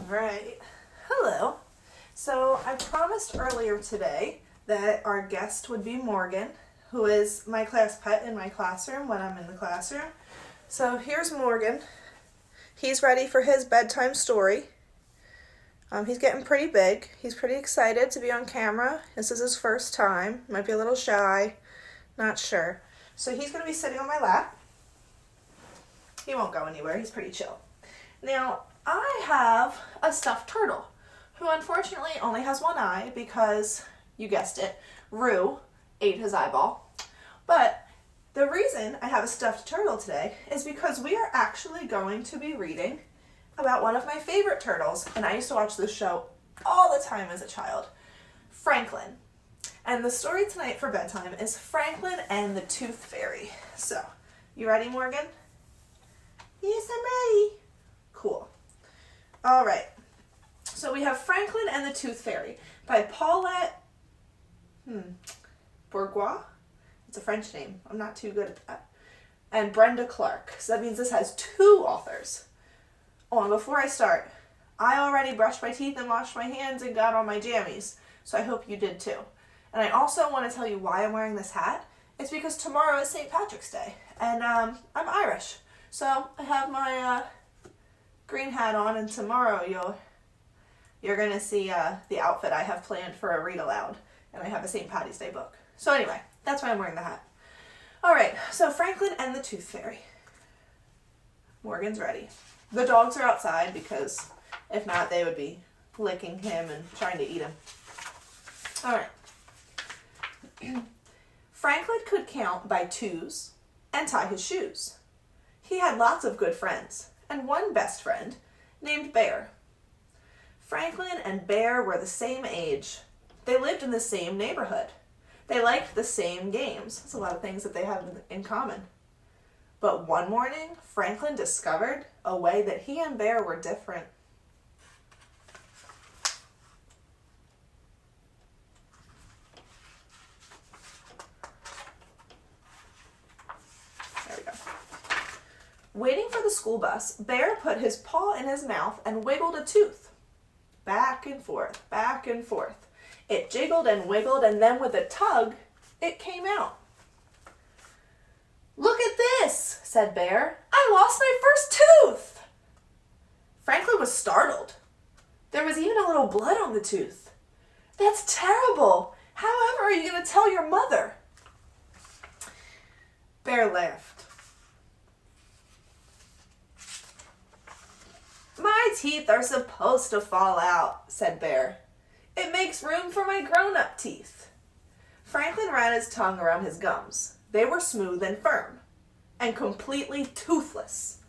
Right. Hello. So I promised earlier today that our guest would be Morgan, who is my class pet in my classroom when I'm in the classroom. So here's Morgan. He's ready for his bedtime story. He's getting pretty big. He's pretty excited to be on camera. This is his first time. Might be a little shy. Not sure. So he's going to be sitting on my lap. He won't go anywhere. He's pretty chill. Now, I have a stuffed turtle who unfortunately only has one eye because, you guessed it, Rue ate his eyeball. But the reason I have a stuffed turtle today is because we are actually going to be reading about one of my favorite turtles, and I used to watch this show all the time as a child, Franklin. And the story tonight for bedtime is Franklin and the Toothfairy. So, you ready, Morgan? Yes, I'm ready. Cool. All right. So we have Franklin and the Toothfairy by Paulette Bourgeois. It's a French name. I'm not too good at that. And Brenda Clark. So that means this has two authors. Oh, and before I start, I already brushed my teeth and washed my hands and got on my jammies. So I hope you did too. And I also want to tell you why I'm wearing this hat. It's because tomorrow is St. Patrick's Day. And I'm Irish. So I have my green hat on, and tomorrow you're going to see the outfit I have planned for a read aloud. And I have a St. Patty's Day book. So anyway, that's why I'm wearing the hat. All right, so Franklin and the Toothfairy. Morgan's ready. The dogs are outside because if not, they would be licking him and trying to eat him. All right. Franklin could count by twos and tie his shoes. He had lots of good friends, and one best friend named Bear. Franklin and Bear were the same age. They lived in the same neighborhood. They liked the same games. That's a lot of things that they have in common. But one morning, Franklin discovered a way that he and Bear were different. There we go. Waiting for the school bus, Bear put his paw in his mouth and wiggled a tooth. Back and forth, back and forth. It jiggled and wiggled, and then with a tug, it came out. "Look at this," said Bear. "I lost my first tooth." Franklin was startled. There was even a little blood on the tooth. "That's terrible. However are you going to tell your mother?" Bear laughed. "My teeth are supposed to fall out," said Bear. "It makes room for my grown-up teeth." Franklin ran his tongue around his gums. They were smooth and firm, and completely toothless.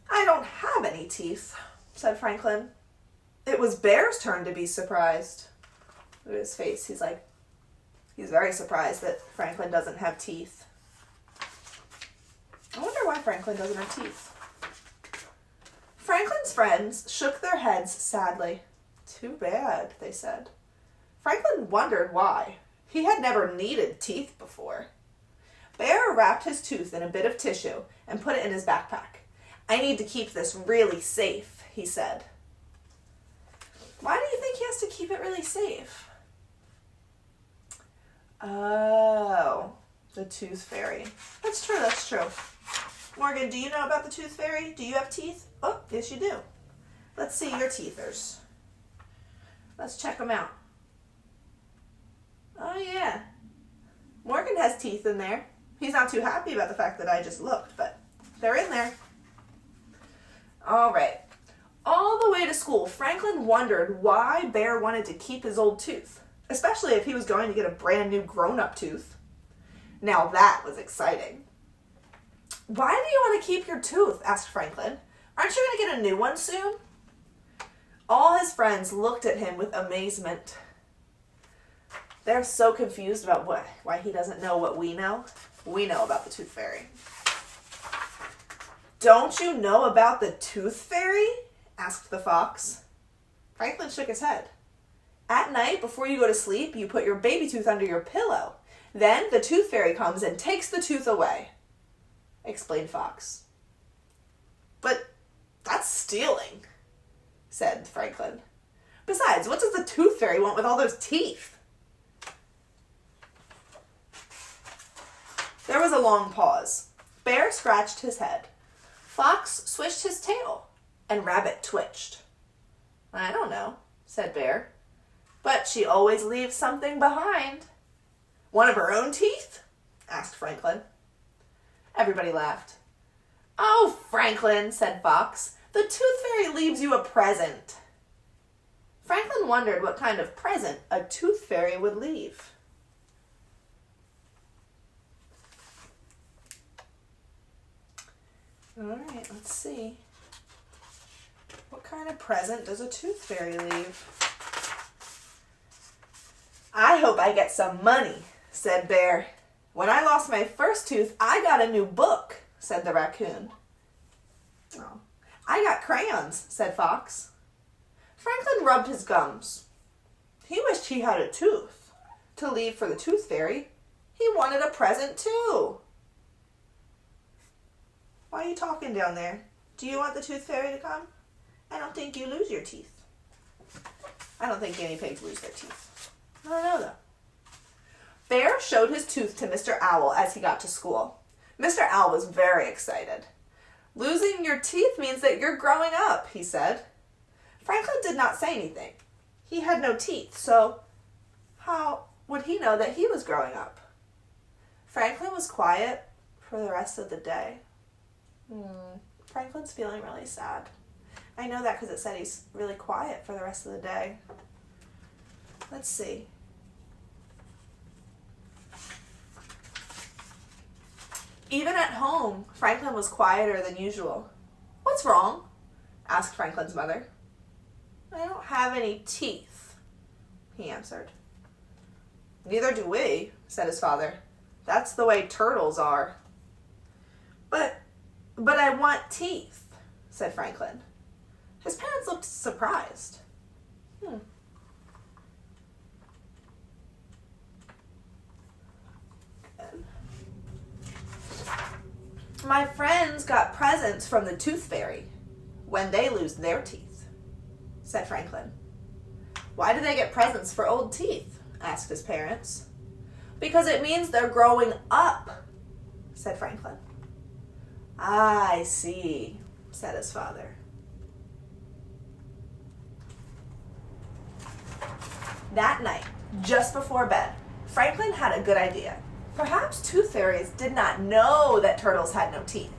"I don't have any teeth," said Franklin. It was Bear's turn to be surprised. Look at his face. He's very surprised that Franklin doesn't have teeth. I wonder why Franklin doesn't have teeth. Franklin's friends shook their heads sadly. "Too bad," they said. Franklin wondered why. He had never needed teeth before. Bear wrapped his tooth in a bit of tissue and put it in his backpack. "I need to keep this really safe," he said. Why do you think he has to keep it really safe? Oh, the Tooth Fairy. That's true, that's true. Morgan, do you know about the Tooth Fairy? Do you have teeth? Oh, yes you do. Let's see your teethers. Let's check them out. Oh yeah. Morgan has teeth in there. He's not too happy about the fact that I just looked, but they're in there. All right. All the way to school, Franklin wondered why Bear wanted to keep his old tooth, especially if he was going to get a brand new grown-up tooth. Now that was exciting. "Why do you want to keep your tooth?" asked Franklin. "Aren't you going to get a new one soon?" All his friends looked at him with amazement. They're so confused about why he doesn't know what we know. We know about the Tooth Fairy. "Don't you know about the Tooth Fairy?" asked the fox. Franklin shook his head. "At night, before you go to sleep, you put your baby tooth under your pillow. Then the Tooth Fairy comes and takes the tooth away," explained Fox. "But that's stealing." said Franklin. Besides, what does the Tooth Fairy want with all those teeth? There was a long pause. Bear scratched his head. Fox swished his tail, and Rabbit twitched. I don't know, said Bear. But she always leaves something behind. One of her own teeth? Asked Franklin. Everybody laughed. Oh, Franklin, said Fox, the Tooth Fairy leaves you a present. Franklin wondered what kind of present a Tooth Fairy would leave. All right, let's see. What kind of present does a Tooth Fairy leave? I hope I get some money, said Bear. When I lost my first tooth, I got a new book, said the raccoon. Oh, I got crayons, said Fox. Franklin rubbed his gums. He wished he had a tooth to leave for the Tooth Fairy. He wanted a present too. Why are you talking down there? Do you want the Tooth Fairy to come? I don't think you lose your teeth. I don't think guinea pigs lose their teeth. I don't know though. Bear showed his tooth to Mr. Owl as he got to school. Mr. Owl was very excited. Losing your teeth means that you're growing up, he said. Franklin did not say anything. He had no teeth, so how would he know that he was growing up? Franklin was quiet for the rest of the day. Franklin's feeling really sad. I know that because it said he's really quiet for the rest of the day. Let's see. Even at home, Franklin was quieter than usual. What's wrong? Asked Franklin's mother. I don't have any teeth, he answered. Neither do we, said his father. That's the way turtles are. But I want teeth, said Franklin. His parents looked surprised. My friends got presents from the Tooth Fairy when they lose their teeth, said Franklin. Why do they get presents for old teeth? Asked his parents. Because it means they're growing up, said Franklin. I see, said his father. That night, just before bed, Franklin had a good idea. Perhaps Tooth Fairies did not know that turtles had no teeth.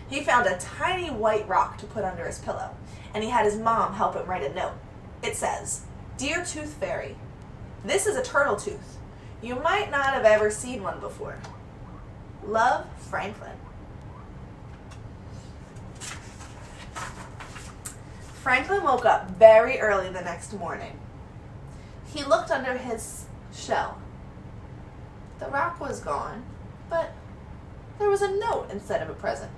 He found a tiny white rock to put under his pillow, and he had his mom help him write a note. It says, Dear Tooth Fairy, this is a turtle tooth. You might not have ever seen one before. Love, Franklin. Franklin woke up very early the next morning. He looked under his shell. The rock was gone, but there was a note instead of a present.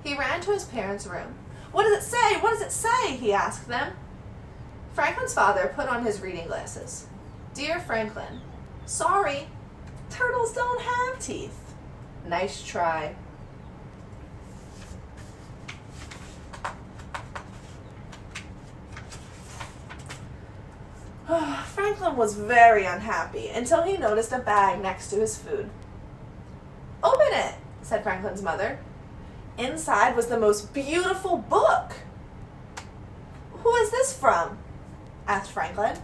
He ran to his parents' room. What does it say? What does it say? He asked them. Franklin's father put on his reading glasses. Dear Franklin, sorry, turtles don't have teeth. Nice try. Franklin was very unhappy until he noticed a bag next to his food. Open it, said Franklin's mother. Inside was the most beautiful book. Who is this from? Asked Franklin.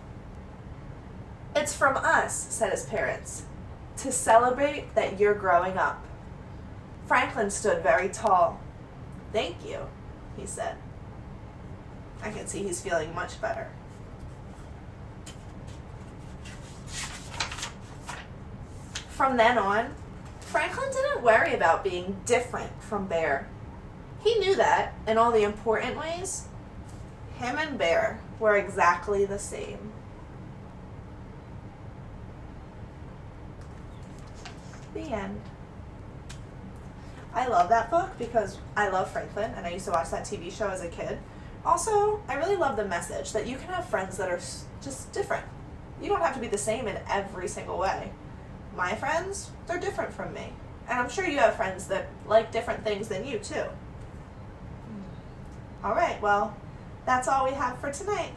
It's from us, said his parents, to celebrate that you're growing up. Franklin stood very tall. Thank you, he said. I can see he's feeling much better. From then on, Franklin didn't worry about being different from Bear. He knew that, in all the important ways, him and Bear were exactly the same. The end. I love that book because I love Franklin and I used to watch that TV show as a kid. Also, I really love the message that you can have friends that are just different. You don't have to be the same in every single way. My friends, they're different from me. And I'm sure you have friends that like different things than you too. All right, well, that's all we have for tonight.